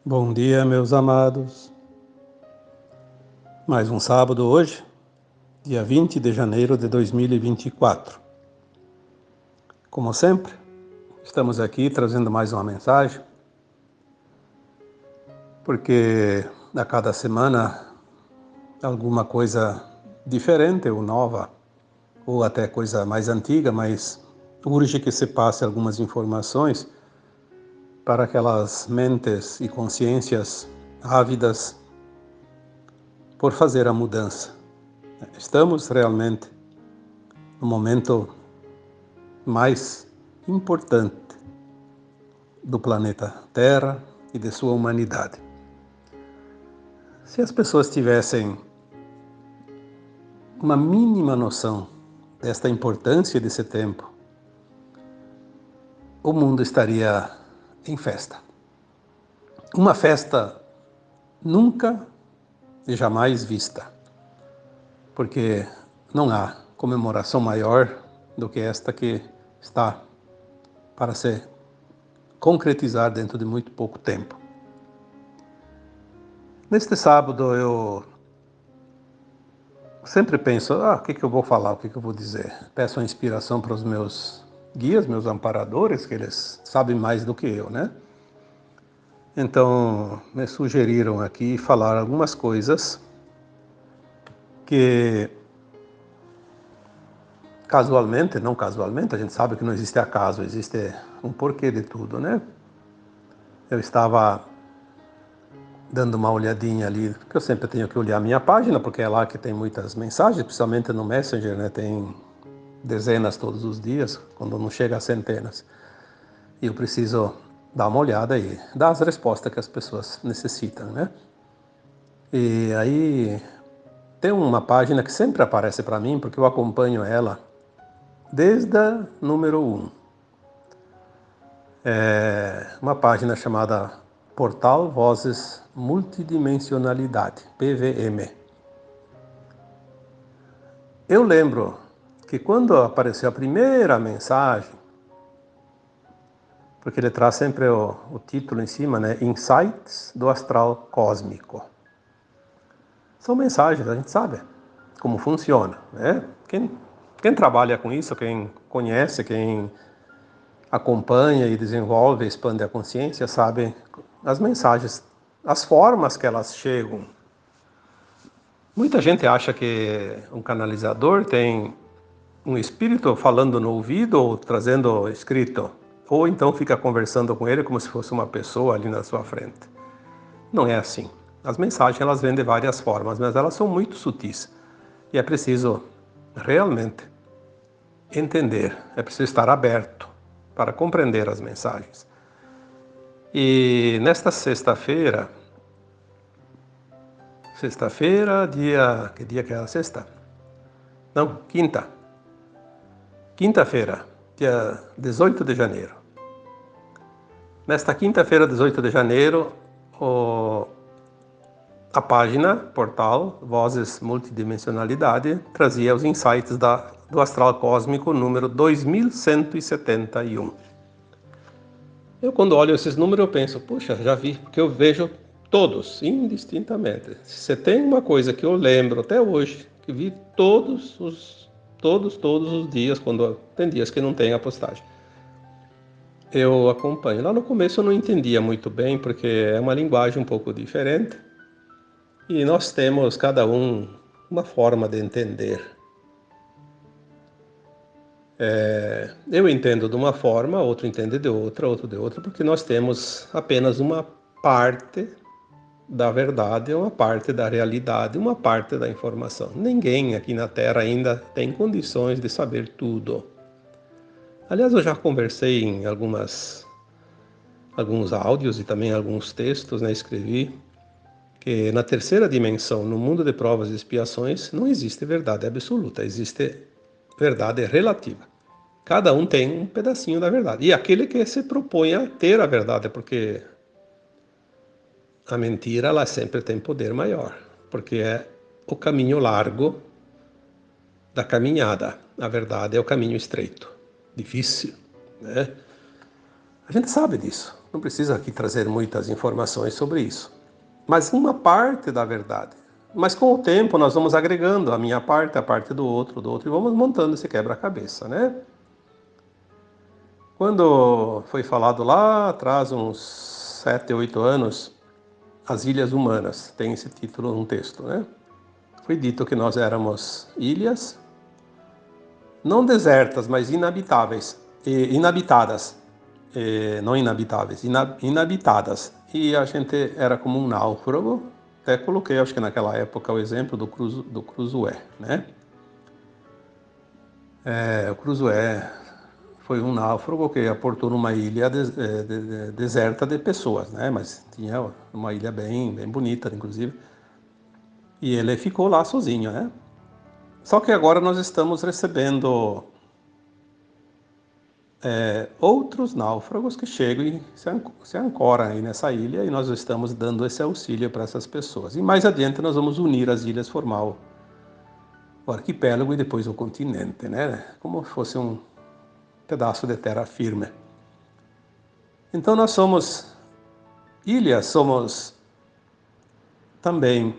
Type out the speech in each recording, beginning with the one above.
Bom dia, meus amados. Mais um sábado hoje, dia 20 de janeiro de 2024. Como sempre, estamos aqui trazendo mais uma mensagem, porque a cada semana alguma coisa diferente ou nova, ou até coisa mais antiga, mas urge que se passe algumas informações para aquelas mentes e consciências ávidas por fazer a mudança. Estamos realmente no momento mais importante do planeta Terra e de sua humanidade. Se as pessoas tivessem uma mínima noção desta importância desse tempo, o mundo estaria em festa. Uma festa nunca e jamais vista, porque não há comemoração maior do que esta que está para se concretizar dentro de muito pouco tempo. Neste sábado eu sempre penso, o que eu vou falar, o que eu vou dizer? Peço a inspiração para os meus guias, meus amparadores, que eles sabem mais do que eu, né? Então, me sugeriram aqui falar algumas coisas que casualmente, não casualmente, a gente sabe que não existe acaso, existe um porquê de tudo, né? Eu estava dando uma olhadinha ali, porque eu sempre tenho que olhar a minha página, porque é lá que tem muitas mensagens, principalmente no Messenger, né? Tem dezenas todos os dias, quando não chega a centenas. E eu preciso dar uma olhada e dar as respostas que as pessoas necessitam, né? E aí tem uma página que sempre aparece para mim, porque eu acompanho ela desde a número 1. É uma página chamada Portal Vozes Multidimensionalidade, PVM. Eu lembro que quando apareceu a primeira mensagem, porque ele traz sempre o título em cima, né? Insights do Astral Cósmico. São mensagens, a gente sabe como funciona, né? Quem trabalha com isso, quem conhece, quem acompanha e desenvolve, expande a consciência, sabe as mensagens, as formas que elas chegam. Muita gente acha que um canalizador tem um espírito falando no ouvido ou trazendo escrito, ou então fica conversando com ele como se fosse uma pessoa ali na sua frente. Não é assim. As mensagens elas vêm de várias formas, mas elas são muito sutis. E é preciso realmente entender, é preciso estar aberto para compreender as mensagens. E nesta sexta-feira, que dia que é a sexta? Não, quinta-feira, dia 18 de janeiro. Nesta quinta-feira, 18 de janeiro, a página, portal Vozes Multidimensionalidade, trazia os insights do Astral Cósmico número 2171. Eu, quando olho esses números, eu penso, puxa, já vi, porque eu vejo todos, indistintamente. Se tem uma coisa que eu lembro até hoje, que vi todos os dias, quando tem dias que não tem a postagem, eu acompanho. Lá no começo eu não entendia muito bem, porque é uma linguagem um pouco diferente, e nós temos, cada um, uma forma de entender. Eu entendo de uma forma, outro entende de outra, outro de outra, porque nós temos apenas uma parte da verdade, uma parte da realidade, uma parte da informação. Ninguém aqui na Terra ainda tem condições de saber tudo. Aliás, eu já conversei em alguns áudios e também alguns textos, né, escrevi, que na terceira dimensão, no mundo de provas e expiações, não existe verdade absoluta, existe verdade relativa. Cada um tem um pedacinho da verdade. E aquele que se propõe a ter a verdade, porque a mentira ela sempre tem poder maior, porque é o caminho largo da caminhada. A verdade é o caminho estreito, difícil, né? A gente sabe disso, não precisa aqui trazer muitas informações sobre isso. Mas uma parte da verdade. Mas com o tempo nós vamos agregando a minha parte, a parte do outro, e vamos montando esse quebra-cabeça, né? Quando foi falado lá atrás, uns 7, 8 anos, as Ilhas Humanas, tem esse título num texto, né? Foi dito que nós éramos ilhas, não desertas, mas inabitáveis, inabitadas, não inabitáveis, inabitadas. E a gente era como um náufrago. Até coloquei, acho que naquela época, o exemplo do Cruzoé, né? O Cruzoé foi um náufrago que aportou numa ilha deserta de pessoas, né? Mas tinha uma ilha bem bonita, inclusive. E ele ficou lá sozinho, né? Só que agora nós estamos recebendo outros náufragos que chegam e se ancoram aí nessa ilha, e nós estamos dando esse auxílio para essas pessoas. E mais adiante nós vamos unir as ilhas, formar o arquipélago e depois o continente, né? Como se fosse um pedaço de terra firme. Então nós somos ilhas, somos também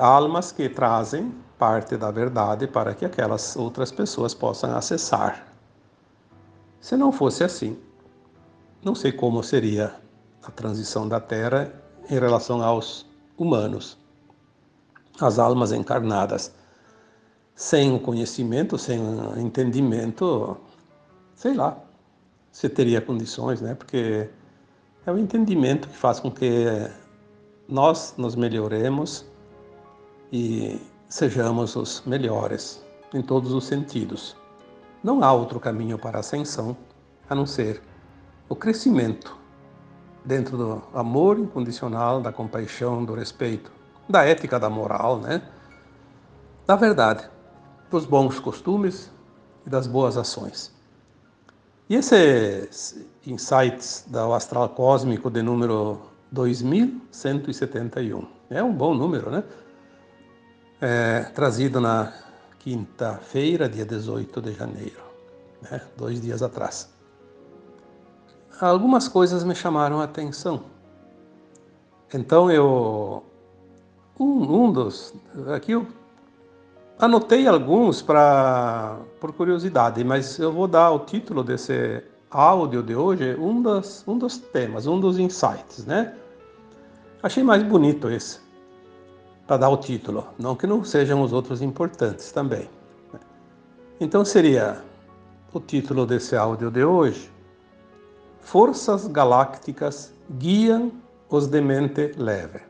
almas que trazem parte da verdade para que aquelas outras pessoas possam acessar. Se não fosse assim, não sei como seria a transição da Terra em relação aos humanos, as almas encarnadas. Sem o conhecimento, sem o entendimento, sei lá, se teria condições, né? Porque é o entendimento que faz com que nós nos melhoremos e sejamos os melhores em todos os sentidos. Não há outro caminho para a ascensão a não ser o crescimento dentro do amor incondicional, da compaixão, do respeito, da ética, da moral, né? Da verdade, dos bons costumes e das boas ações. E esses insights do astral cósmico de número 2171, é um bom número, né? Trazido na quinta-feira, dia 18 de janeiro, né? 2 dias atrás. Algumas coisas me chamaram a atenção. Então aqui eu anotei alguns por curiosidade, mas eu vou dar o título desse áudio de hoje, um dos temas, um dos insights, né? Achei mais bonito esse, para dar o título, não que não sejam os outros importantes também. Então seria o título desse áudio de hoje: Forças Galácticas Guiam os de Mente Leve.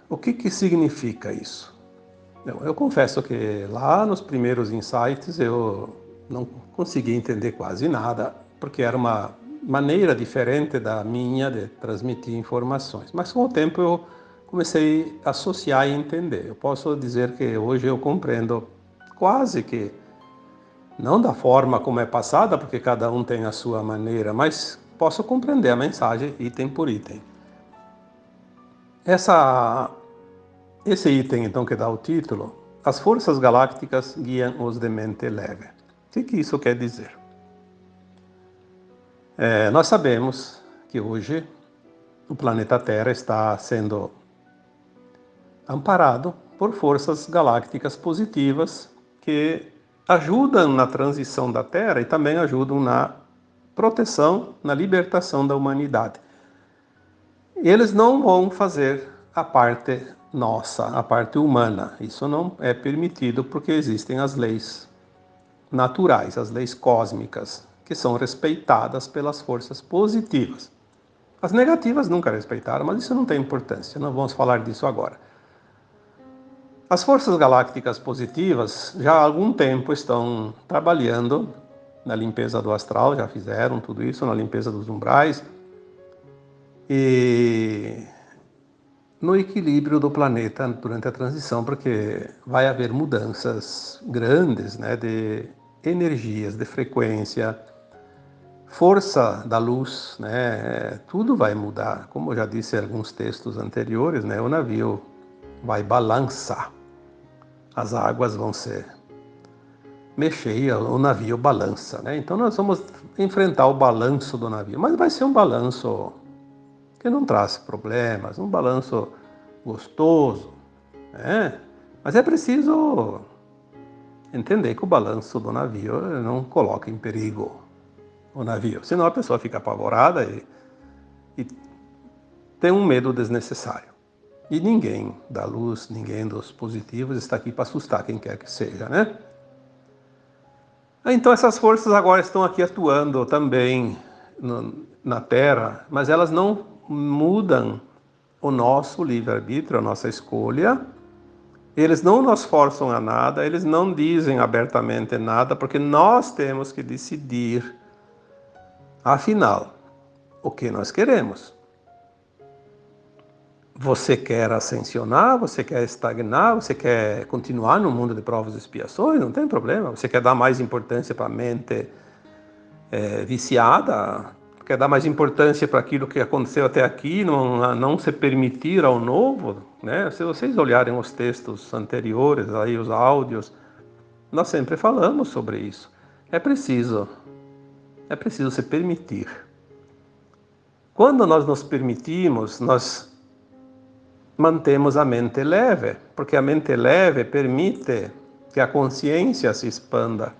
O que significa isso? Eu confesso que lá nos primeiros insights eu não consegui entender quase nada, porque era uma maneira diferente da minha de transmitir informações. Mas com o tempo eu comecei a associar e entender. Eu posso dizer que hoje eu compreendo quase que, não da forma como é passada, porque cada um tem a sua maneira, mas posso compreender a mensagem item por item. Esse item, então, que dá o título, As Forças Galácticas Guiam os de Mente Leve. O que isso quer dizer? Nós sabemos que hoje o planeta Terra está sendo amparado por forças galácticas positivas que ajudam na transição da Terra e também ajudam na proteção, na libertação da humanidade. Eles não vão fazer a parte nossa, a parte humana. Isso não é permitido porque existem as leis naturais, as leis cósmicas, que são respeitadas pelas forças positivas. As negativas nunca respeitaram, mas isso não tem importância, não vamos falar disso agora. As forças galácticas positivas já há algum tempo estão trabalhando na limpeza do astral, já fizeram tudo isso, na limpeza dos umbrais e no equilíbrio do planeta durante a transição, porque vai haver mudanças grandes, né, de energias, de frequência, força da luz, né, tudo vai mudar. Como eu já disse em alguns textos anteriores, né, o navio vai balançar, as águas vão se mexer, o navio balança, né? Então nós vamos enfrentar o balanço do navio, mas vai ser um balanço que não traz problemas, um balanço gostoso, né? Mas é preciso entender que o balanço do navio não coloca em perigo o navio, senão a pessoa fica apavorada e tem um medo desnecessário. E ninguém da luz, ninguém dos positivos está aqui para assustar quem quer que seja, né? Então essas forças agora estão aqui atuando também na Terra, mas elas não mudam o nosso livre-arbítrio, a nossa escolha. Eles não nos forçam a nada, eles não dizem abertamente nada, porque nós temos que decidir, afinal, o que nós queremos. Você quer ascensionar, você quer estagnar, você quer continuar no mundo de provas e expiações, não tem problema. Você quer dar mais importância para a mente viciada, quer dar mais importância para aquilo que aconteceu até aqui, não se permitir ao novo, né? Se vocês olharem os textos anteriores, aí os áudios, nós sempre falamos sobre isso. É preciso se permitir. Quando nós nos permitimos, nós mantemos a mente leve, porque a mente leve permite que a consciência se expanda.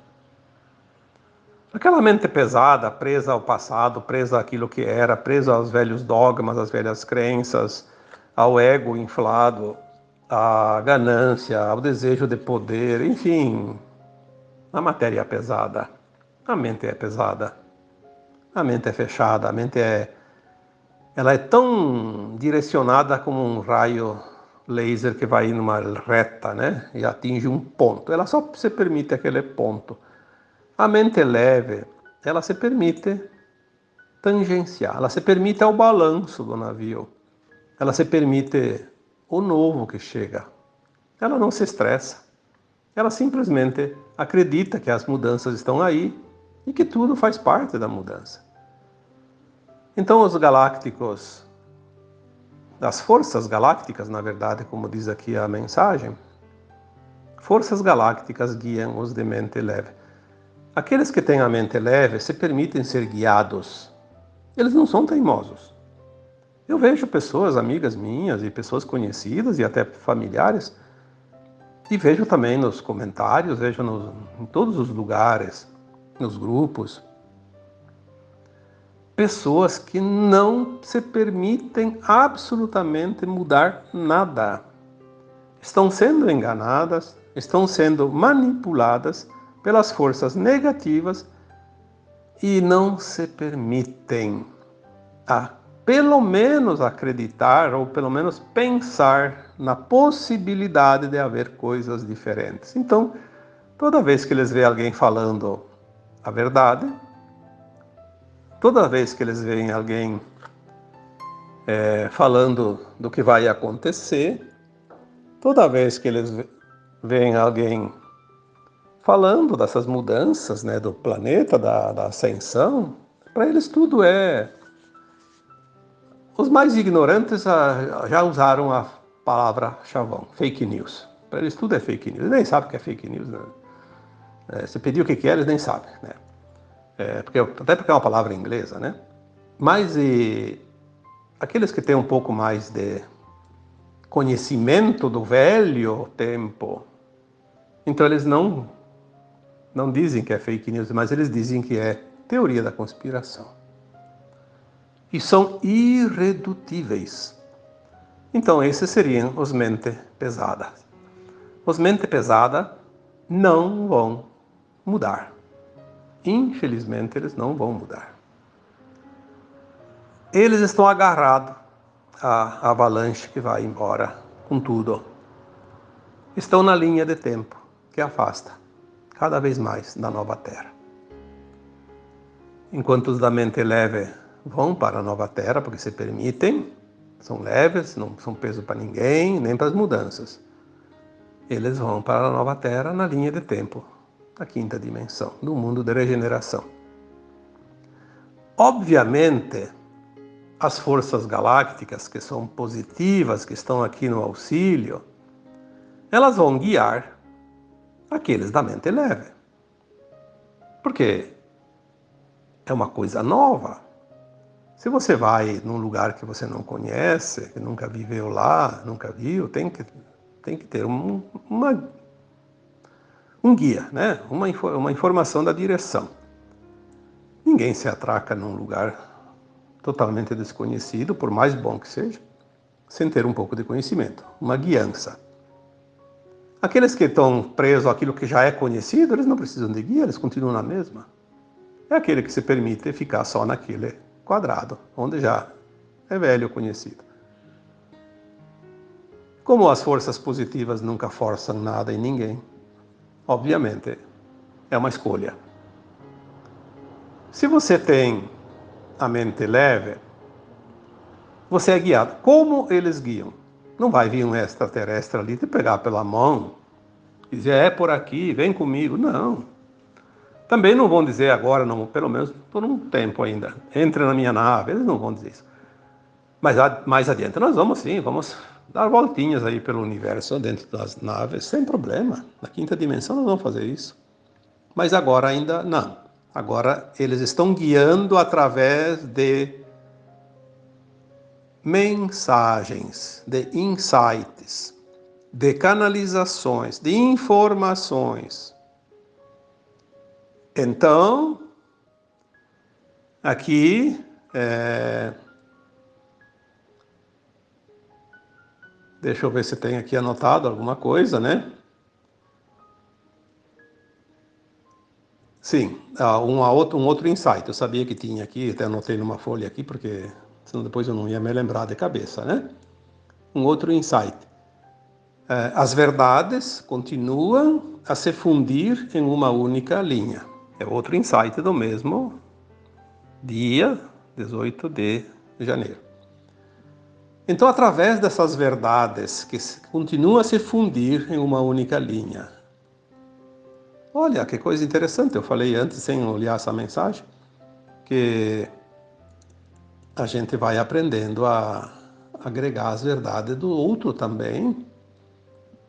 Aquela mente pesada, presa ao passado, presa àquilo que era, presa aos velhos dogmas, às velhas crenças, ao ego inflado, à ganância, ao desejo de poder, enfim, a matéria é pesada, a mente é pesada, a mente é fechada, ela é tão direcionada como um raio laser que vai numa reta, né? E atinge um ponto. Ela só se permite aquele ponto. A mente leve, ela se permite tangenciar, ela se permite ao balanço do navio. Ela se permite o novo que chega. Ela não se estressa. Ela simplesmente acredita que as mudanças estão aí e que tudo faz parte da mudança. Então os galácticos, as forças galácticas, na verdade, como diz aqui a mensagem, forças galácticas guiam os de mente leve. Aqueles que têm a mente leve se permitem ser guiados. Eles não são teimosos. Eu vejo pessoas, amigas minhas e pessoas conhecidas e até familiares, e vejo também nos comentários, vejo em todos os lugares, nos grupos, pessoas que não se permitem absolutamente mudar nada. Estão sendo enganadas, estão sendo manipuladas pelas forças negativas e não se permitem pelo menos acreditar ou pelo menos pensar na possibilidade de haver coisas diferentes. Então, toda vez que eles veem alguém falando a verdade, toda vez que eles veem alguém falando do que vai acontecer, toda vez que eles veem alguém falando dessas mudanças, né, do planeta, da ascensão, para eles tudo é... Os mais ignorantes já usaram a palavra chavão, fake news. Para eles tudo é fake news. Eles nem sabem o que é fake news, né? Se pedir o que é, eles nem sabem, né? Até porque é uma palavra inglesa, né? Mas aqueles que têm um pouco mais de conhecimento do velho tempo, então eles não dizem que é fake news, mas eles dizem que é teoria da conspiração. E são irredutíveis. Então esses seriam os mente pesada. Os mente pesada não vão mudar. Infelizmente eles não vão mudar. Eles estão agarrados à avalanche que vai embora com tudo. Estão na linha de tempo que afasta cada vez mais da nova Terra. Enquanto os da mente leve vão para a nova Terra, porque se permitem, são leves, não são peso para ninguém, nem para as mudanças. Eles vão para a nova Terra na linha de tempo, da quinta dimensão, do mundo de regeneração. Obviamente, as forças galácticas, que são positivas, que estão aqui no auxílio, elas vão guiar aqueles da mente leve. Porque é uma coisa nova. Se você vai num lugar que você não conhece, que nunca viveu lá, nunca viu, tem que ter um guia, né? Uma informação da direção. Ninguém se atraca num lugar totalmente desconhecido, por mais bom que seja, sem ter um pouco de conhecimento, uma guiança. Aqueles que estão presos àquilo que já é conhecido, eles não precisam de guia, eles continuam na mesma. É aquele que se permite ficar só naquele quadrado, onde já é velho conhecido. Como as forças positivas nunca forçam nada em ninguém, obviamente é uma escolha. Se você tem a mente leve, você é guiado. Como eles guiam? Não vai vir um extraterrestre ali te pegar pela mão e dizer, é por aqui, vem comigo. Não. Também não vão dizer agora, não, pelo menos por um tempo ainda, entre na minha nave. Eles não vão dizer isso. Mas mais adiante nós vamos sim, vamos dar voltinhas aí pelo universo dentro das naves, sem problema. Na quinta dimensão nós vamos fazer isso. Mas agora ainda não. Agora eles estão guiando através de mensagens, de insights, de canalizações, de informações. Então, aqui, deixa eu ver se tem aqui anotado alguma coisa, né? Sim, um outro insight. Eu sabia que tinha aqui, até anotei numa folha aqui, porque senão depois eu não ia me lembrar de cabeça, né? Um outro insight. As verdades continuam a se fundir em uma única linha. É outro insight do mesmo dia 18 de janeiro. Então, através dessas verdades que continuam a se fundir em uma única linha. Olha, que coisa interessante, eu falei antes, sem olhar essa mensagem, que a gente vai aprendendo a agregar as verdades do outro também,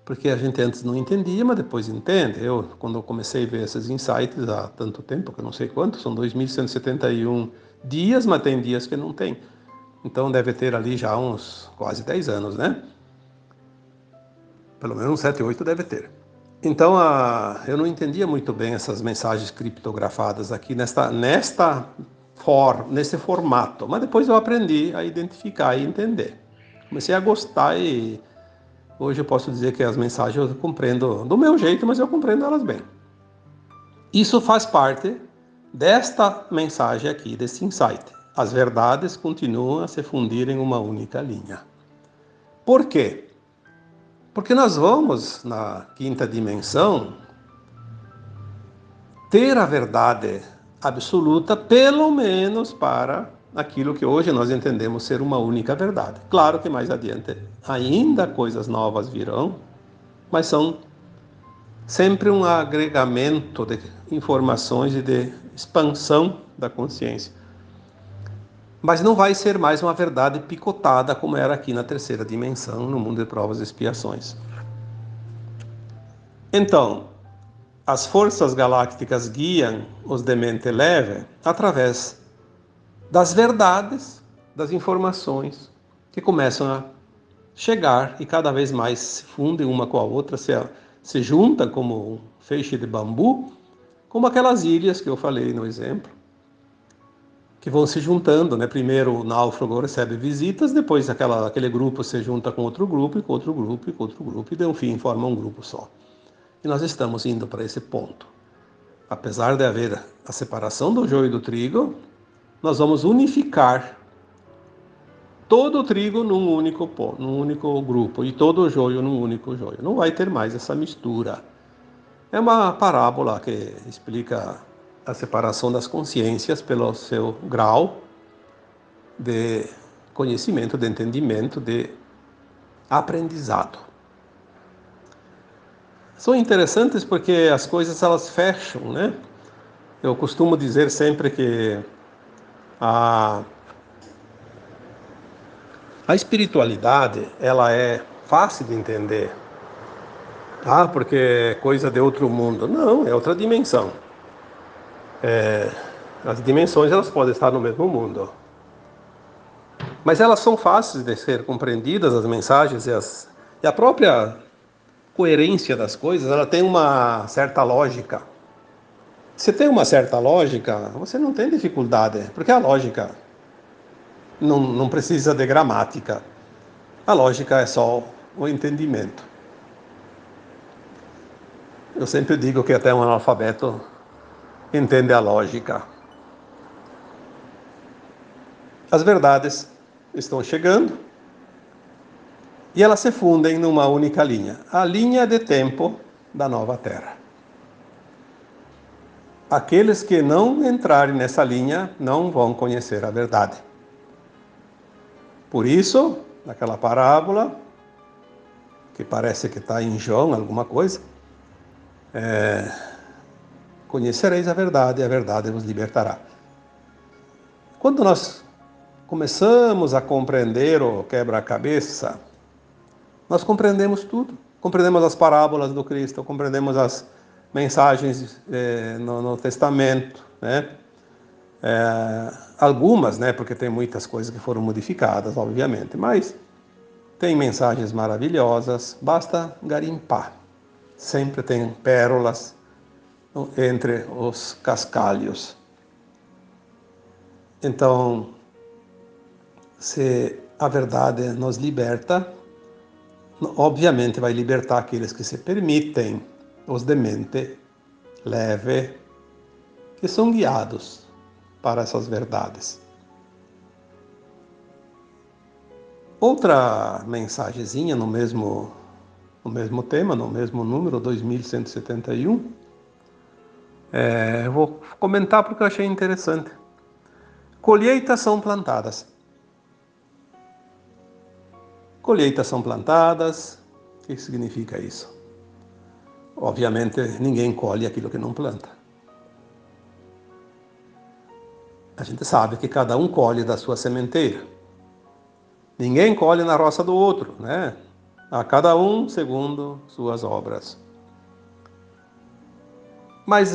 porque a gente antes não entendia, mas depois entende. Quando eu comecei a ver esses insights há tanto tempo, que eu não sei quanto, são 2.171 dias, mas tem dias que não tem. Então deve ter ali já uns quase 10 anos, né? Pelo menos uns 7, 8 deve ter. Então eu não entendia muito bem essas mensagens criptografadas aqui nesse formato, mas depois eu aprendi a identificar e entender. Comecei a gostar e hoje eu posso dizer que as mensagens eu compreendo do meu jeito, mas eu compreendo elas bem. Isso faz parte desta mensagem aqui, desse insight. As verdades continuam a se fundir em uma única linha. Por quê? Porque nós vamos, na quinta dimensão, ter a verdade absoluta, pelo menos para aquilo que hoje nós entendemos ser uma única verdade. Claro que mais adiante ainda coisas novas virão, mas são sempre um agregamento de informações e de expansão da consciência. Mas não vai ser mais uma verdade picotada como era aqui na terceira dimensão, no mundo de provas e expiações. Então, as forças galácticas guiam os de mente leve através das verdades, das informações que começam a chegar e cada vez mais se fundem uma com a outra, se juntam como um feixe de bambu, como aquelas ilhas que eu falei no exemplo, que vão se juntando, né? Primeiro o náufrago recebe visitas, depois aquele grupo se junta com outro grupo, e com outro grupo, e com outro grupo, e de um fim forma um grupo só. E nós estamos indo para esse ponto. Apesar de haver a separação do joio e do trigo, nós vamos unificar todo o trigo num único grupo e todo o joio num único joio. Não vai ter mais essa mistura. É uma parábola que explica a separação das consciências pelo seu grau de conhecimento, de entendimento, de aprendizado. São interessantes porque as coisas elas fecham, né? Eu costumo dizer sempre que a espiritualidade ela é fácil de entender. Porque é coisa de outro mundo. Não, é outra dimensão. As dimensões elas podem estar no mesmo mundo, mas elas são fáceis de ser compreendidas, as mensagens e a própria coerência das coisas, ela tem uma certa lógica. Se tem uma certa lógica, você não tem dificuldade, porque a lógica não precisa de gramática. A lógica é só o entendimento. Eu sempre digo que até um analfabeto entende a lógica. As verdades estão chegando e elas se fundem numa única linha, a linha de tempo da nova Terra. Aqueles que não entrarem nessa linha não vão conhecer a verdade. Por isso, naquela parábola, que parece que está em João, alguma coisa, conhecereis a verdade e a verdade vos libertará. Quando nós começamos a compreender o quebra-cabeça, nós compreendemos tudo. Compreendemos as parábolas do Cristo, compreendemos as mensagens no Testamento, né? Algumas, né? Porque tem muitas coisas que foram modificadas, obviamente, mas tem mensagens maravilhosas, basta garimpar. Sempre tem pérolas entre os cascalhos. Então, se a verdade nos liberta, obviamente vai libertar aqueles que se permitem, os de mente leve, que são guiados para essas verdades. Outra mensagenzinha no mesmo tema, no mesmo número, 2171, eu vou comentar porque eu achei interessante. Colheitas são plantadas. Colheitas são plantadas. O que significa isso? Obviamente, ninguém colhe aquilo que não planta. A gente sabe que cada um colhe da sua sementeira. Ninguém colhe na roça do outro, né? A cada um segundo suas obras. Mas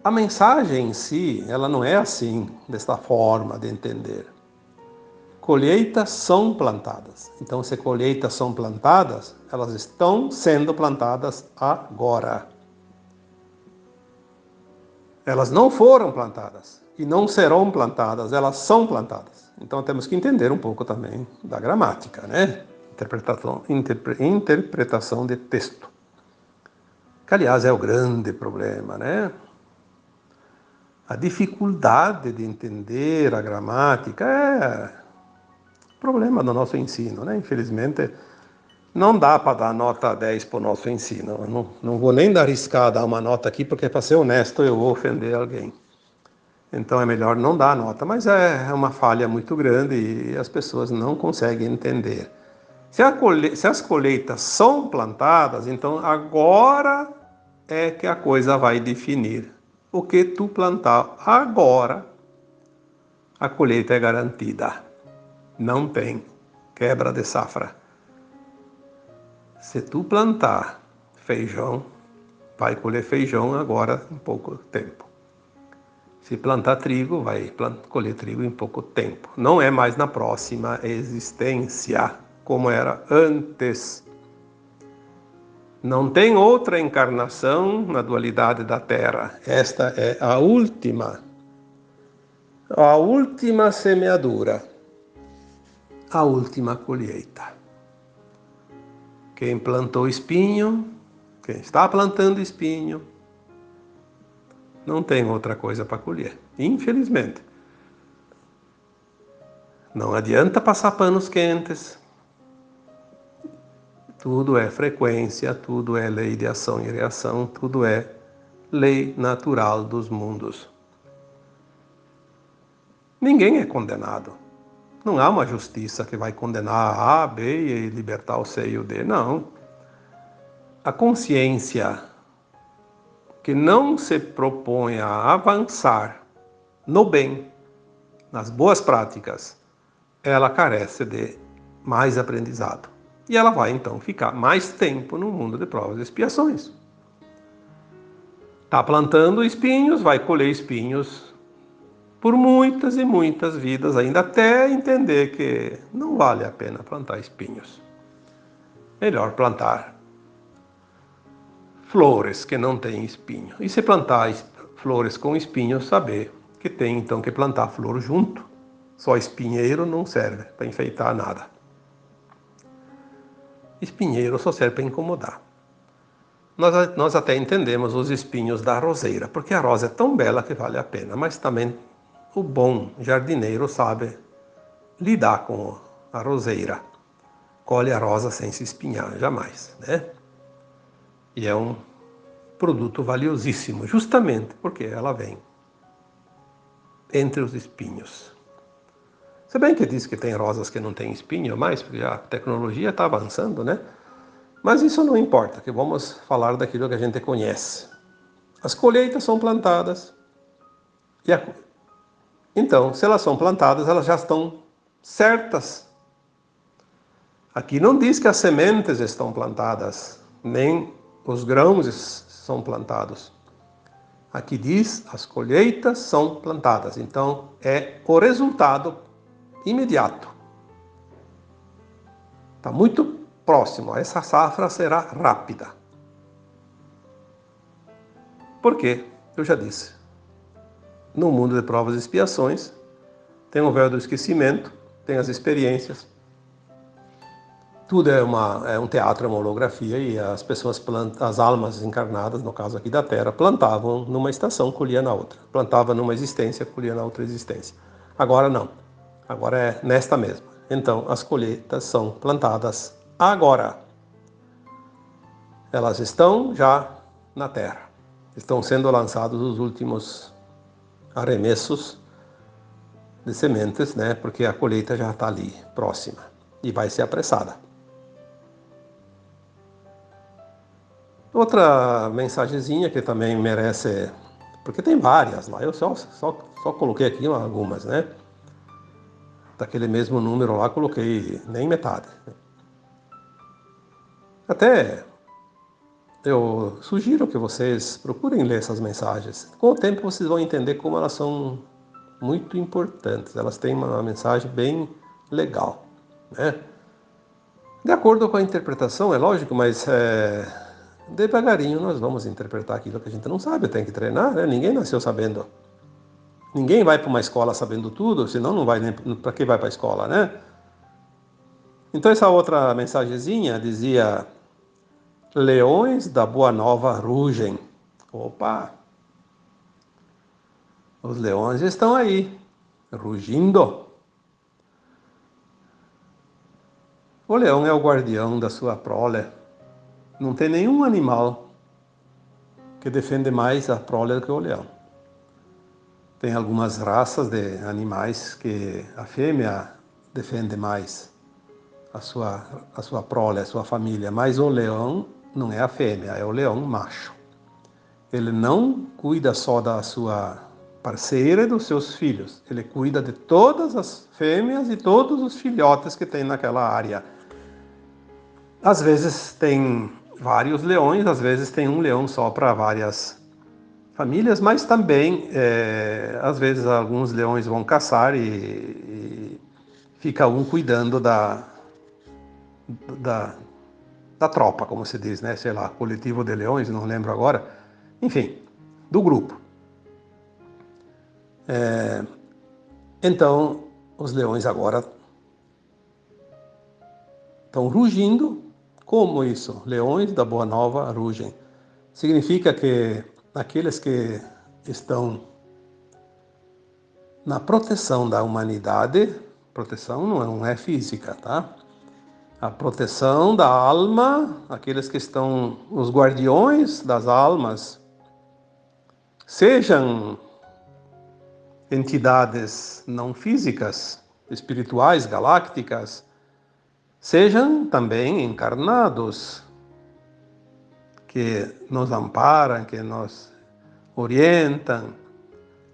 a mensagem em si, ela não é assim, desta forma de entender. Colheitas são plantadas. Então, se colheitas são plantadas, elas estão sendo plantadas agora. Elas não foram plantadas e não serão plantadas, elas são plantadas. Então, temos que entender um pouco também da gramática, né? Interpretação de texto. Que, aliás, é o grande problema, né? A dificuldade de entender a gramática é problema do nosso ensino, né? Infelizmente, não dá para dar nota 10 para o nosso ensino. Eu não vou nem arriscar a dar uma nota aqui, porque, para ser honesto, eu vou ofender alguém. Então é melhor não dar nota, mas é uma falha muito grande e as pessoas não conseguem entender. Se as colheitas são plantadas, então agora é que a coisa vai definir. O que tu plantar agora, a colheita é garantida. Não tem quebra de safra. Se tu plantar feijão, vai colher feijão agora em pouco tempo. Se plantar trigo, vai colher trigo em pouco tempo. Não é mais na próxima existência, como era antes. Não tem outra encarnação na dualidade da Terra. Esta é a última semeadura, a última colheita. Quem plantou espinho, quem está plantando espinho, não tem outra coisa para colher, infelizmente. Não adianta passar panos quentes. Tudo é frequência, tudo é lei de ação e reação, tudo é lei natural dos mundos. Ninguém é condenado. Não há uma justiça que vai condenar A, B e libertar o C e o D. Não. A consciência que não se propõe a avançar no bem, nas boas práticas, ela carece de mais aprendizado. E ela vai, então, ficar mais tempo no mundo de provas e expiações. Está plantando espinhos, vai colher espinhos por muitas e muitas vidas ainda, até entender que não vale a pena plantar espinhos. Melhor plantar flores que não têm espinho. E se plantar flores com espinhos, saber que tem então que plantar flor junto. Só espinheiro não serve para enfeitar nada. Espinheiro só serve para incomodar. Nós até entendemos os espinhos da roseira, porque a rosa é tão bela que vale a pena, mas também o bom jardineiro sabe lidar com a roseira. Colhe a rosa sem se espinhar, jamais, né? E é um produto valiosíssimo, justamente porque ela vem entre os espinhos. Se bem que diz que tem rosas que não têm espinho mais, porque a tecnologia está avançando, né? Mas isso não importa, que vamos falar daquilo que a gente conhece. As colheitas são plantadas. Então, se elas são plantadas, elas já estão certas. Aqui não diz que as sementes estão plantadas, nem os grãos são plantados. Aqui diz as colheitas são plantadas. Então, é o resultado imediato. Está muito próximo. Essa safra será rápida. Por quê? Eu já disse. No mundo de provas e expiações, tem o véu do esquecimento, tem as experiências. Tudo é um teatro, é uma holografia, e as pessoas as almas encarnadas, no caso aqui da Terra, plantavam numa estação, colhia na outra. Plantava numa existência, colhia na outra existência. Agora não. Agora é nesta mesma. Então, as colheitas são plantadas agora. Elas estão já na Terra. Estão sendo lançados os últimos arremessos de sementes, né? Porque a colheita já está ali, próxima. E vai ser apressada. Outra mensagenzinha que também merece, porque tem várias lá, eu só coloquei aqui algumas, né? Daquele mesmo número lá, coloquei nem metade. Até eu sugiro que vocês procurem ler essas mensagens. Com o tempo vocês vão entender como elas são muito importantes. Elas têm uma mensagem bem legal, né? De acordo com a interpretação, é lógico, mas devagarinho nós vamos interpretar aquilo que a gente não sabe, tem que treinar, né? Ninguém nasceu sabendo. Ninguém vai para uma escola sabendo tudo, senão não vai nem para que vai para a escola, né? Então essa outra mensagenzinha dizia: leões da Boa Nova rugem. Opa! Os leões estão aí, rugindo. O leão é o guardião da sua prole. Não tem nenhum animal que defende mais a prole do que o leão. Tem algumas raças de animais que a fêmea defende mais a sua prole, a sua família, mas o leão não é a fêmea, é o leão macho. Ele não cuida só da sua parceira e dos seus filhos, ele cuida de todas as fêmeas e todos os filhotes que tem naquela área. Às vezes tem vários leões, às vezes tem um leão só para várias famílias, mas também, às vezes, alguns leões vão caçar e fica um cuidando da tropa, como se diz, né? Sei lá, coletivo de leões, não lembro agora. Enfim, do grupo. Então, os leões agora estão rugindo. Como isso? Leões da Boa Nova rugem. Significa que aqueles que estão na proteção da humanidade, proteção não é física, tá? A proteção da alma, aqueles que estão os guardiões das almas, sejam entidades não físicas, espirituais, galácticas, sejam também encarnados, que nos amparam, que nos orientam.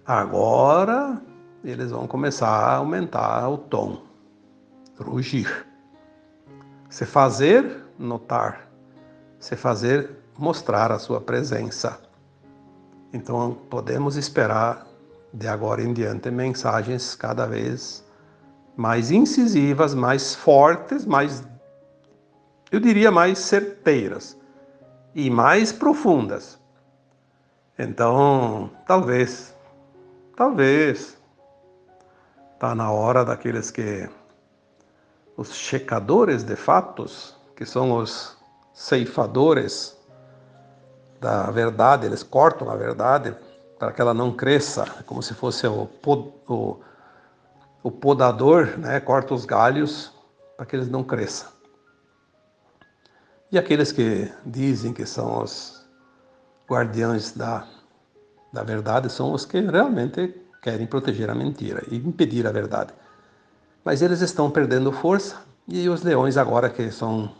Agora eles vão começar a aumentar o tom, rugir. Se fazer notar, se fazer mostrar a sua presença. Então podemos esperar de agora em diante mensagens cada vez mais incisivas, mais fortes, eu diria mais certeiras e mais profundas. Então, talvez está na hora daqueles os checadores de fatos, que são os ceifadores da verdade, eles cortam a verdade para que ela não cresça, como se fosse o podador, né? Corta os galhos para que eles não cresçam. E aqueles que dizem que são os guardiões da verdade são os que realmente querem proteger a mentira e impedir a verdade. Mas eles estão perdendo força e os leões agora que são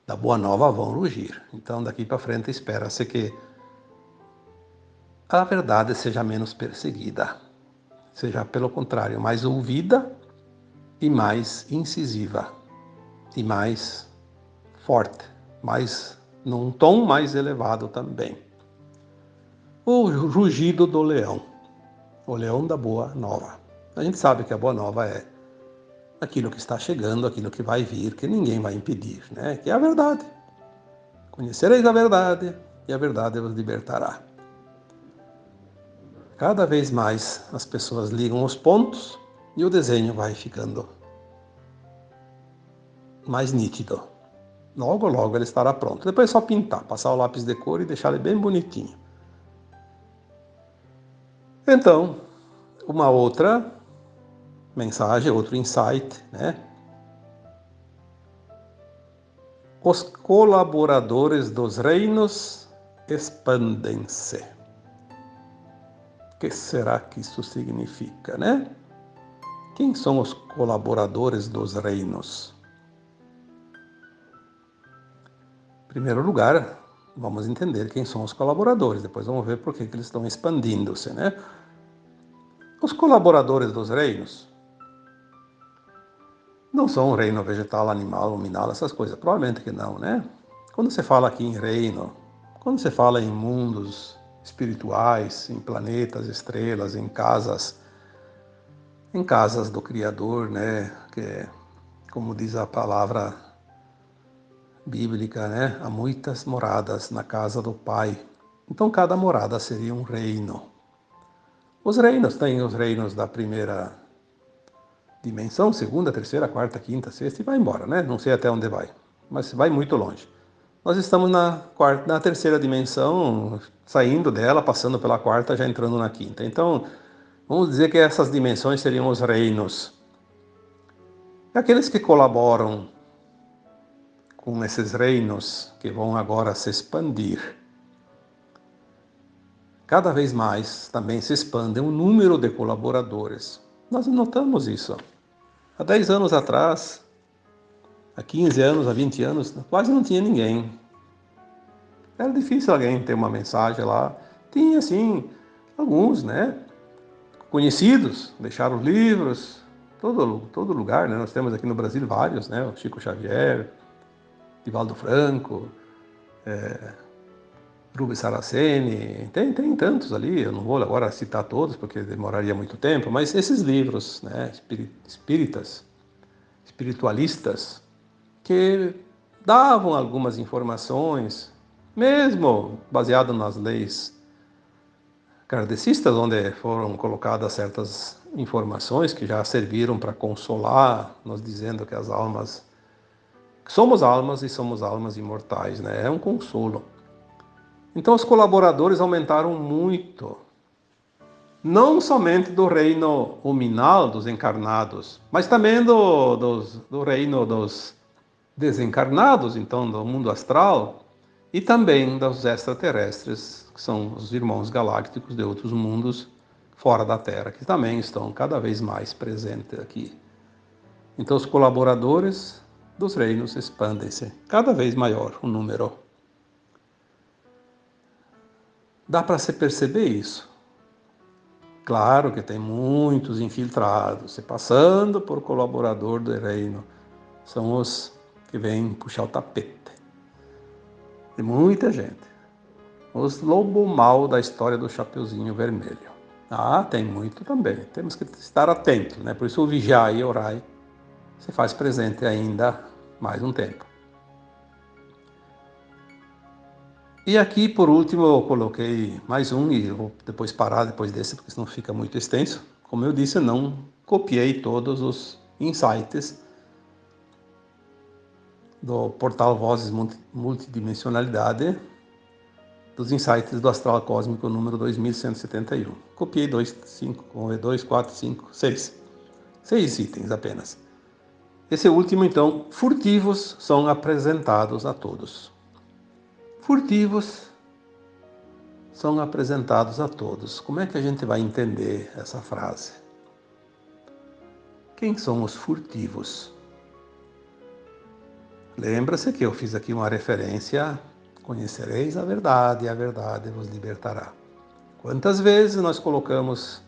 da Boa Nova vão rugir. Então daqui para frente espera-se que a verdade seja menos perseguida, seja pelo contrário, mais ouvida e mais incisiva e mais forte, mais num tom mais elevado também. O rugido do leão, o leão da Boa Nova. A gente sabe que a Boa Nova é aquilo que está chegando, aquilo que vai vir, que ninguém vai impedir, né? Que é a verdade. Conhecereis a verdade e a verdade vos libertará. Cada vez mais as pessoas ligam os pontos e o desenho vai ficando mais nítido. Logo, logo ele estará pronto. Depois é só pintar, passar o lápis de cor e deixar ele bem bonitinho. Então, uma outra mensagem, outro insight, né? Os colaboradores dos reinos expandem-se. O que será que isso significa, né? Quem são os colaboradores dos reinos? Em primeiro lugar, vamos entender quem são os colaboradores, depois vamos ver por que eles estão expandindo-se, né? Os colaboradores dos reinos não são um reino vegetal, animal, luminal, essas coisas, provavelmente que não, né? Quando você fala aqui em reino, quando você fala em mundos espirituais, em planetas, estrelas, em casas do Criador, né? Que, como diz a palavra bíblica, né? Há muitas moradas na casa do Pai. Então cada morada seria um reino. Os reinos, tem os reinos da primeira dimensão, segunda, terceira, quarta, quinta, sexta e vai embora, né? Não sei até onde vai, mas vai muito longe. Nós estamos na terceira dimensão, saindo dela, passando pela quarta, já entrando na quinta. Então, vamos dizer que essas dimensões seriam os reinos. E aqueles que colaboram com esses reinos que vão agora se expandir, cada vez mais também se expande o número de colaboradores. Nós notamos isso. Há 10 anos atrás, há 15 anos, há 20 anos, quase não tinha ninguém. Era difícil alguém ter uma mensagem lá. Tinha, sim, alguns, né? Conhecidos, deixaram livros, todo lugar, né? Nós temos aqui no Brasil vários, né? O Chico Xavier, Divaldo Franco, Rubens Saraceni, tem tantos ali, eu não vou agora citar todos porque demoraria muito tempo, mas esses livros, né? Espíritas, espiritualistas, que davam algumas informações, mesmo baseado nas leis kardecistas, onde foram colocadas certas informações que já serviram para consolar, nos dizendo que somos almas e somos almas imortais, né? É um consolo. Então os colaboradores aumentaram muito, não somente do reino huminal dos encarnados, mas também do reino dos desencarnados, então do mundo astral, e também dos extraterrestres, que são os irmãos galácticos de outros mundos fora da Terra, que também estão cada vez mais presentes aqui. Então os colaboradores dos reinos expandem-se, cada vez maior o número. Dá para se perceber isso. Claro que tem muitos infiltrados, se passando por colaborador do reino. São os que vêm puxar o tapete. Tem muita gente. Os lobo mal da história do Chapeuzinho Vermelho. Ah, tem muito também. Temos que estar atentos, né? Por isso o vigiai e orai se faz presente ainda mais um tempo. E aqui, por último, eu coloquei mais um, e eu vou depois parar depois desse, porque senão fica muito extenso. Como eu disse, eu não copiei todos os insights do portal Vozes Multidimensionalidade, dos insights do Astral Cósmico número 2171. Copiei 2, 4, 5, 6. 6 itens apenas. Esse último, então, furtivos são apresentados a todos. Furtivos são apresentados a todos. Como é que a gente vai entender essa frase? Quem são os furtivos? Lembra-se que eu fiz aqui uma referência: conhecereis a verdade e a verdade vos libertará. Quantas vezes nós colocamos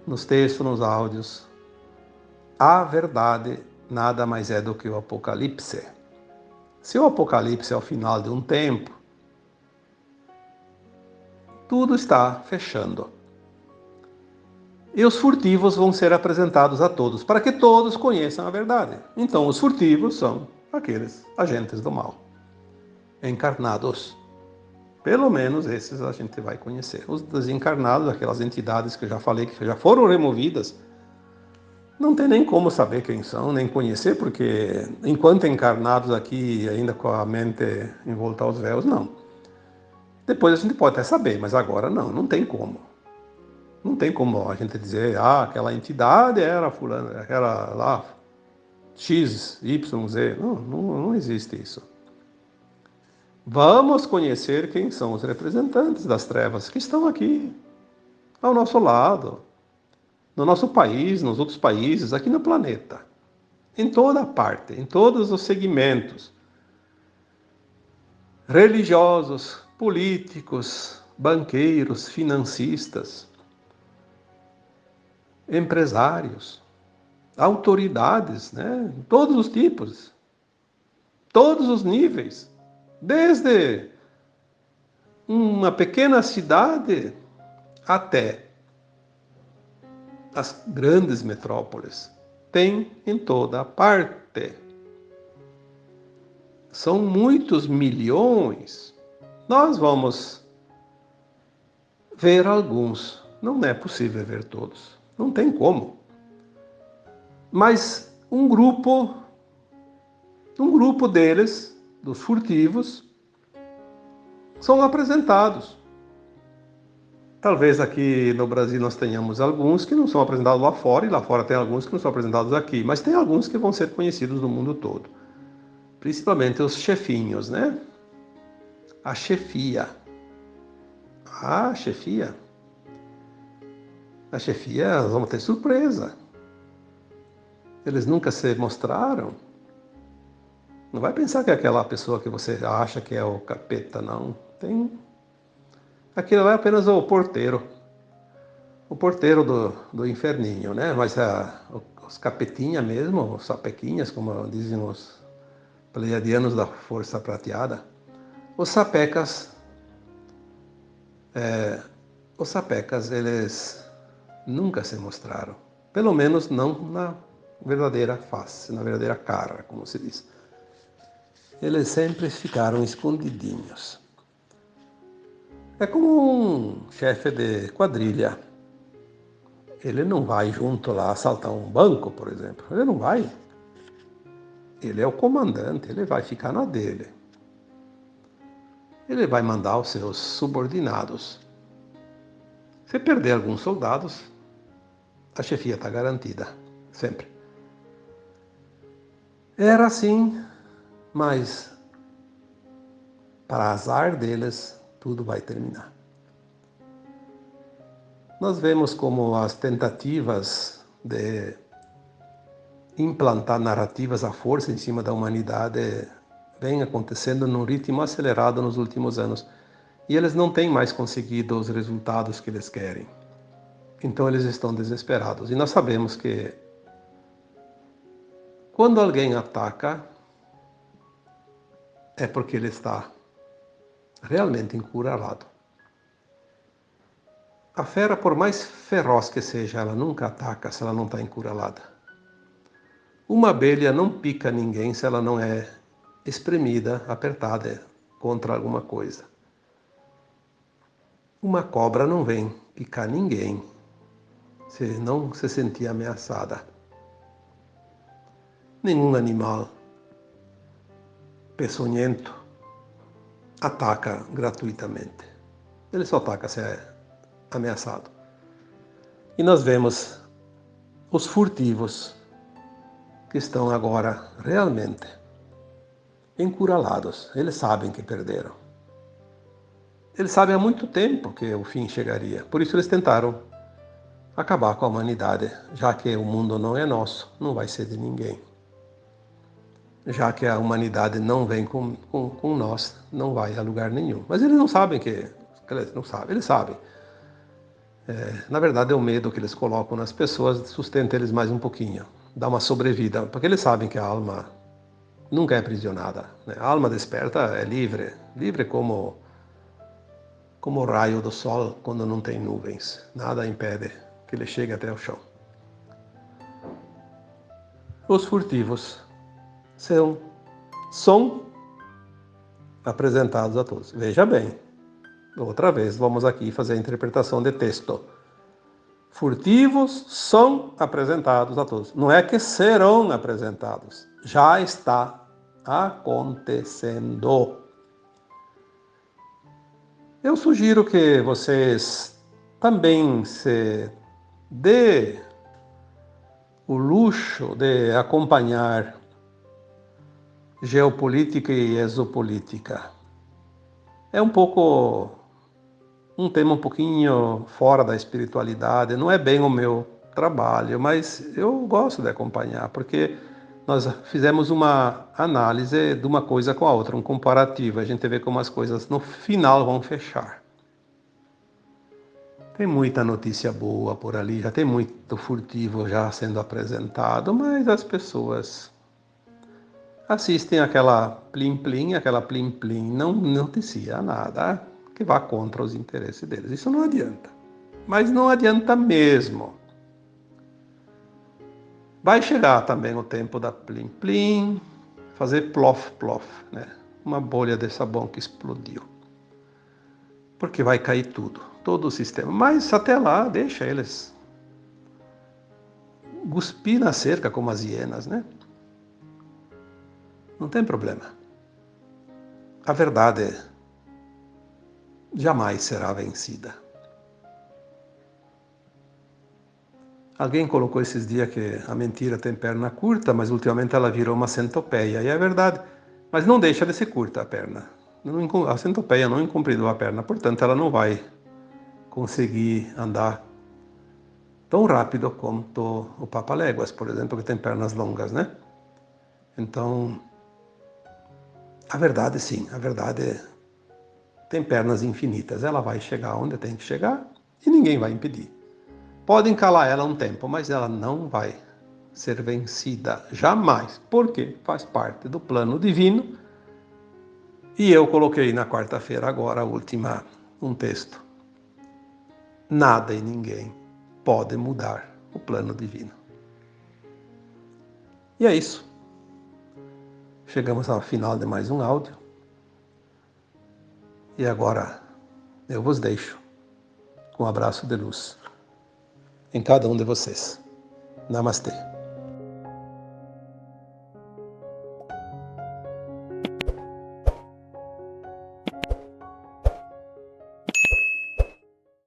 nos textos, nos áudios, a verdade nada mais é do que o Apocalipse. Se o Apocalipse é o final de um tempo, tudo está fechando. E os furtivos vão ser apresentados a todos, para que todos conheçam a verdade. Então, os furtivos são aqueles agentes do mal, encarnados. Pelo menos esses a gente vai conhecer. Os desencarnados, aquelas entidades que eu já falei que já foram removidas, não tem nem como saber quem são, nem conhecer, porque enquanto encarnados aqui, ainda com a mente envolta aos véus, não. Depois a gente pode até saber, mas agora não tem como. Não tem como a gente dizer, aquela entidade era fulano, era lá, X, Y, Z. Não existe isso. Vamos conhecer quem são os representantes das trevas que estão aqui, ao nosso lado, no nosso país, nos outros países, aqui no planeta. Em toda parte, em todos os segmentos. Religiosos, políticos, banqueiros, financistas, empresários, autoridades, né? Todos os tipos, todos os níveis, desde uma pequena cidade até as grandes metrópoles. Tem em toda parte. São muitos milhões. Nós vamos ver alguns. Não é possível ver todos. Não tem como. Mas um grupo deles, dos furtivos, são apresentados. Talvez aqui no Brasil nós tenhamos alguns que não são apresentados lá fora, e lá fora tem alguns que não são apresentados aqui, mas tem alguns que vão ser conhecidos no mundo todo. Principalmente os chefinhos, né? A chefia. A chefia. A chefia, nós vamos ter surpresa. Eles nunca se mostraram. Não vai pensar que é aquela pessoa que você acha que é o capeta, não. Aquilo é apenas o porteiro. O porteiro do inferninho, né? Mas os capetinha mesmo, os sapequinhas, como dizem os pleiadianos da Força Prateada, os sapecas, eles nunca se mostraram. Pelo menos não na verdadeira face, na verdadeira cara, como se diz. Eles sempre ficaram escondidinhos. É como um chefe de quadrilha. Ele não vai junto lá assaltar um banco, por exemplo. Ele não vai. Ele é o comandante, ele vai ficar na dele. Ele vai mandar os seus subordinados. Se perder alguns soldados, a chefia está garantida, sempre. Era assim, mas para azar deles, tudo vai terminar. Nós vemos como as tentativas de implantar narrativas à força em cima da humanidade vêm acontecendo num ritmo acelerado nos últimos anos. E eles não têm mais conseguido os resultados que eles querem. Então eles estão desesperados. E nós sabemos que quando alguém ataca, é porque ele está realmente encurralado. A fera, por mais feroz que seja, ela nunca ataca se ela não está encurralada. Uma abelha não pica ninguém se ela não é espremida, apertada contra alguma coisa. Uma cobra não vem picar ninguém se não se sentir ameaçada. Nenhum animal peçonhento ataca gratuitamente. Ele só ataca se é ameaçado. E nós vemos os furtivos que estão agora realmente encurralados. Eles sabem que perderam. Eles sabem há muito tempo que o fim chegaria. Por isso eles tentaram acabar com a humanidade, já que o mundo não é nosso, não vai ser de ninguém. Já que a humanidade não vem com nós, não vai a lugar nenhum. Mas eles não sabem que... Não sabem, eles sabem. Na verdade, é o medo que eles colocam nas pessoas sustenta eles mais um pouquinho, dá uma sobrevida, porque eles sabem que a alma nunca é aprisionada, né? A alma desperta é livre, livre como o raio do sol quando não tem nuvens. Nada impede que ele chegue até o chão. Os furtivos são apresentados a todos. Veja bem, outra vez, vamos aqui fazer a interpretação de texto. Furtivos são apresentados a todos. Não é que serão apresentados. Já está acontecendo. Eu sugiro que vocês também se dê o luxo de acompanhar geopolítica e exopolítica. É um tema um pouquinho fora da espiritualidade, não é bem o meu trabalho, mas eu gosto de acompanhar, porque nós fizemos uma análise de uma coisa com a outra, um comparativo, a gente vê como as coisas no final vão fechar. Tem muita notícia boa por ali, já tem muito furtivo já sendo apresentado, mas as pessoas assistem aquela plim-plim, não noticia nada que vá contra os interesses deles. Isso não adianta. Mas não adianta mesmo. Vai chegar também o tempo da plim-plim, fazer plof-plof, né? Uma bolha de sabão que explodiu. Porque vai cair tudo, todo o sistema. Mas até lá, deixa eles cuspir na cerca como as hienas, né? Não tem problema. A verdade jamais será vencida. Alguém colocou esses dias que a mentira tem perna curta, mas ultimamente ela virou uma centopeia. E é verdade, mas não deixa de ser curta a perna. A centopeia não encompridou a perna, portanto ela não vai conseguir andar tão rápido quanto o Papaléguas, por exemplo, que tem pernas longas, né? Então, a verdade sim, a verdade tem pernas infinitas. Ela vai chegar onde tem que chegar e ninguém vai impedir. Podem calar ela um tempo, mas ela não vai ser vencida jamais, porque faz parte do plano divino. E eu coloquei na quarta-feira agora a última um texto. Nada e ninguém pode mudar o plano divino. E é isso. Chegamos ao final de mais um áudio. E agora eu vos deixo com um abraço de luz em cada um de vocês. Namastê.